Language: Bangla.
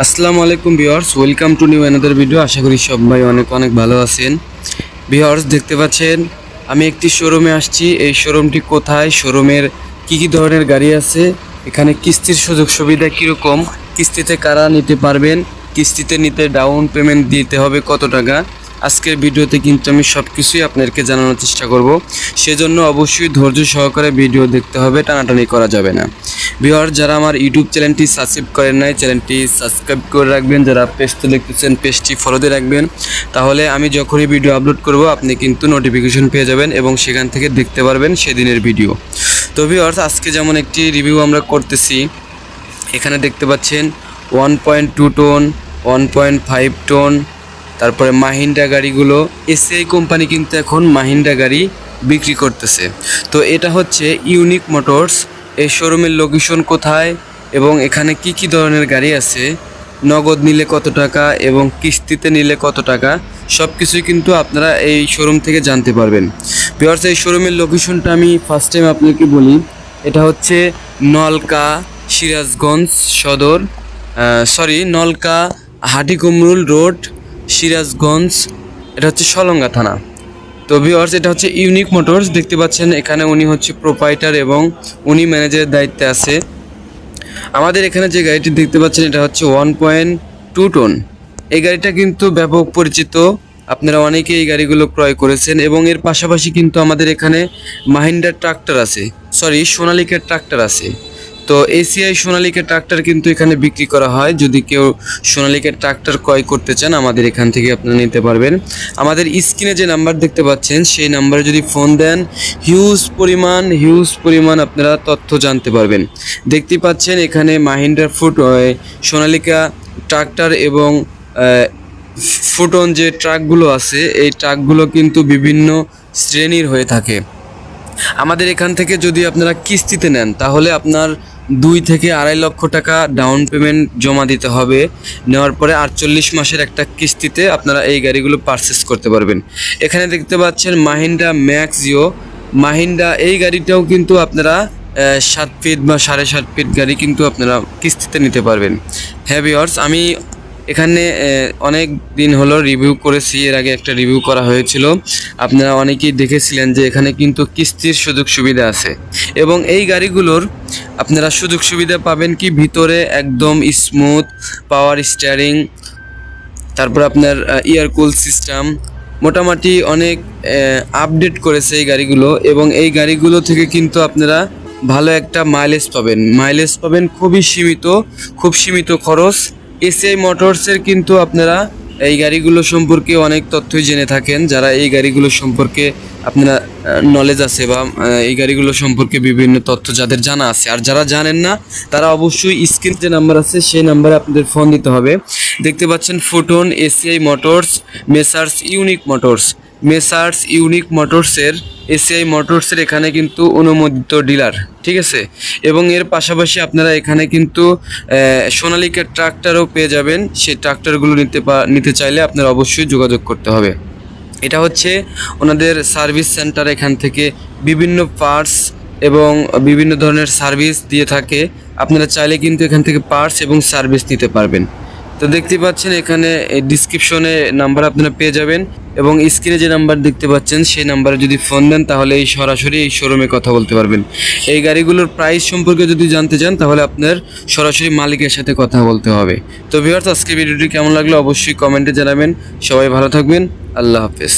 আসসালামু আলাইকুম viewers, welcome to new another video. আশা করি সবাই অনেক অনেক ভালো আছেন। ভিউয়ার্স, দেখতে পাচ্ছেন আমি একটি শোরুমে আসছি। এই শোরুমটি কোথায়, শোরুমের কি ধরনের গাড়ি আছে, এখানে কিস্তির সুযোগ সুবিধা কীরকম, কিস্তিতে কারা নিতে পারবেন, কিস্তিতে নিতে ডাউন পেমেন্ট দিতে হবে কত টাকা, আজকের ভিডিওতে কিন্তু আমি সব কিছুই আপনাদেরকে জানানোর চেষ্টা করব। সেজন্য অবশ্যই ধৈর্য সহকারে ভিডিও দেখতে হবে, টানাটানি করা যাবে না। ভিউয়ার, যারা আমার ইউটিউব চ্যানেলটি সাবস্ক্রাইব করেন নাই, চ্যানেলটি সাবস্ক্রাইব করে রাখবেন। যারা পেজটি দেখতেছেন, পেজটি ফলো দিয়ে রাখবেন। তাহলে আমি যখনই ভিডিও আপলোড করব আপনি কিন্তু নোটিফিকেশন পেয়ে যাবেন এবং সেখান থেকে দেখতে পারবেন সেদিনের ভিডিও। তো ভিউয়ার্স, আজকে যেমন একটি রিভিউ আমরা করতেছি, এখানে দেখতে পাচ্ছেন 1.2 টন, 1.5 টন, তারপরে মাহিন্দ্রা গাড়িগুলো। এসিআই কোম্পানি কিন্তু এখন মাহিন্দ্রা গাড়ি বিক্রি করতেছে। তো এটা হচ্ছে ইউনিক মোটরস। এই শোরুমের লোকেশন কোথায় এবং এখানে কি ধরনের গাড়ি আছে, নগদ নিলে কত টাকা এবং কিস্তিতে নিলে কত টাকা, সব কিছুই কিন্তু আপনারা এই শোরুম থেকে জানতে পারবেন। ভিউয়ার্স, এই শোরুমের লোকেশনটা আমি ফার্স্ট টাইম আপনাকে বলি। এটা হচ্ছে নলকা সিরাজগঞ্জ সদর, নলকা হাটিকুমরুল রোড, সিরাজগঞ্জ। এটা হচ্ছে সলঙ্গা থানা। তো ভিউয়ার্স, এটা হচ্ছে ইউনিক মোটরস। দেখতে পাচ্ছেন এখানে উনি হচ্ছে প্রোপাইটার এবং উনি ম্যানেজারের দায়িত্বে আছে। আমাদের এখানে যে গাড়িটি দেখতে পাচ্ছেন এটা হচ্ছে 1.2 টন। এই গাড়িটা কিন্তু ব্যাপক পরিচিত, আপনারা অনেকেই এই গাড়িগুলো ক্রয় করেছেন। এবং এর পাশাপাশি কিন্তু আমাদের এখানে মাহিন্দ্রা ট্রাক্টর আছে, সোনালিকার ট্রাক্টর আছে। তো এসিআই সোনালিকা ট্রাক্টর কিন্তু এখানে বিক্রি করা হয়। যদি কেউ সোনালিকা ট্রাক্টর ক্রয় করতে চান আমাদের এখান থেকে আপনারা নিতে পারবেন। আমাদের স্ক্রিনে যে নাম্বার দেখতে পাচ্ছেন সেই নাম্বারে যদি ফোন দেন হিউজ পরিমাণ আপনারা তথ্য জানতে পারবেন। দেখতে পাচ্ছেন এখানে মাহিন্দ্রা সোনালিকা ট্রাক্টর এবং ফুটন যে ট্রাকগুলো আছে, এই ট্রাকগুলো কিন্তু বিভিন্ন শ্রেণীর হয়ে থাকে। আমাদের এখান থেকে যদি আপনারা কিস্তিতে নেন তাহলে আপনার 2 থেকে 2.5 লক্ষ টাকা ডাউন পেমেন্ট জমা দিতে হবে। নেওয়ার পরে 48 মাসের একটা কিস্তিতে আপনারা এই গাড়িগুলো পারচেস করতে পারবেন। এখানে দেখতে পাচ্ছেন মাহিন্দ্রা ম্যাক্সিও। মাহিন্দ্রা এই গাড়িটাও কিন্তু আপনারা 7 ফিট বা 7.5 ফিট গাড়ি কিন্তু আপনারা কিস্তিতে নিতে পারবেন। হ্যাঁ ভিউয়ার্স, আমি এখানে অনেক দিন হলো রিভিউ করেছি। এর আগে একটা রিভিউ করা হয়েছিল, আপনারা অনেকেই দেখেছিলেন যে এখানে কিন্তু কিস্তির সুযোগ সুবিধা আছে। এবং এই গাড়িগুলোর আপনারা সুযোগ সুবিধা পাবেন কি, ভিতরে একদম স্মুথ পাওয়ার স্টিয়ারিং, তারপর আপনার ইয়ারকুল সিস্টেম, মোটামুটি অনেক আপডেট করেছে এই গাড়িগুলো। এবং এই গাড়িগুলো থেকে কিন্তু আপনারা ভালো একটা মাইলেজ পাবেন খুব সীমিত খরচ। এসিআই মোটরসের কিন্তু আপনারা এই গাড়িগুলো সম্পর্কে অনেক তথ্যই জেনে থাকেন। যারা এই গাড়িগুলো সম্পর্কে আপনারা নলেজ আছে বা এই গাড়িগুলো সম্পর্কে বিভিন্ন তথ্য যাদের জানা আছে, আর যারা জানেন না তারা অবশ্যই স্ক্রিন যে নাম্বার আছে সেই নাম্বারে আপনাদের ফোন দিতে হবে। দেখতে পাচ্ছেন Foton, ACI Motors, messrs unique মোটরসের এসিআই মোটরসের এখানে কিন্তু অনুমোদিত ডিলার, ঠিক আছে। এবং এর পাশাপাশি আপনারা এখানে কিন্তু সোনালিকা ট্রাক্টরও পেয়ে যাবেন। সেই ট্রাক্টরগুলো নিতে চাইলে আপনারা অবশ্যই যোগাযোগ করতে হবে। এটা হচ্ছে ওনাদের সার্ভিস সেন্টার। এখান থেকে বিভিন্ন পার্টস এবং বিভিন্ন ধরনের সার্ভিস দিয়ে থাকে। আপনারা চাইলে কিন্তু এখান থেকে পার্টস এবং সার্ভিস নিতে পারবেন। তো দেখতে পাচ্ছেন এখানে ডিসক্রিপশনে নাম্বার আপনারা পেয়ে যাবেন এবং স্ক্রিনে যে নাম্বার দেখতে পাচ্ছেন সেই নাম্বারে যদি ফোন দেন তাহলে সরাসরি এই শোরুমে কথা বলতে পারবেন। এই গাড়িগুলোর প্রাইস সম্পর্কে যদি জানতে চান তাহলে আপনার সরাসরি মালিকের সাথে কথা বলতে হবে। তো ভিউয়ার্স, আজকে ভিডিওটি কেমন লাগলো অবশ্যই কমেন্টে জানাবেন। সবাই ভালো থাকবেন। আল্লাহ হাফেজ।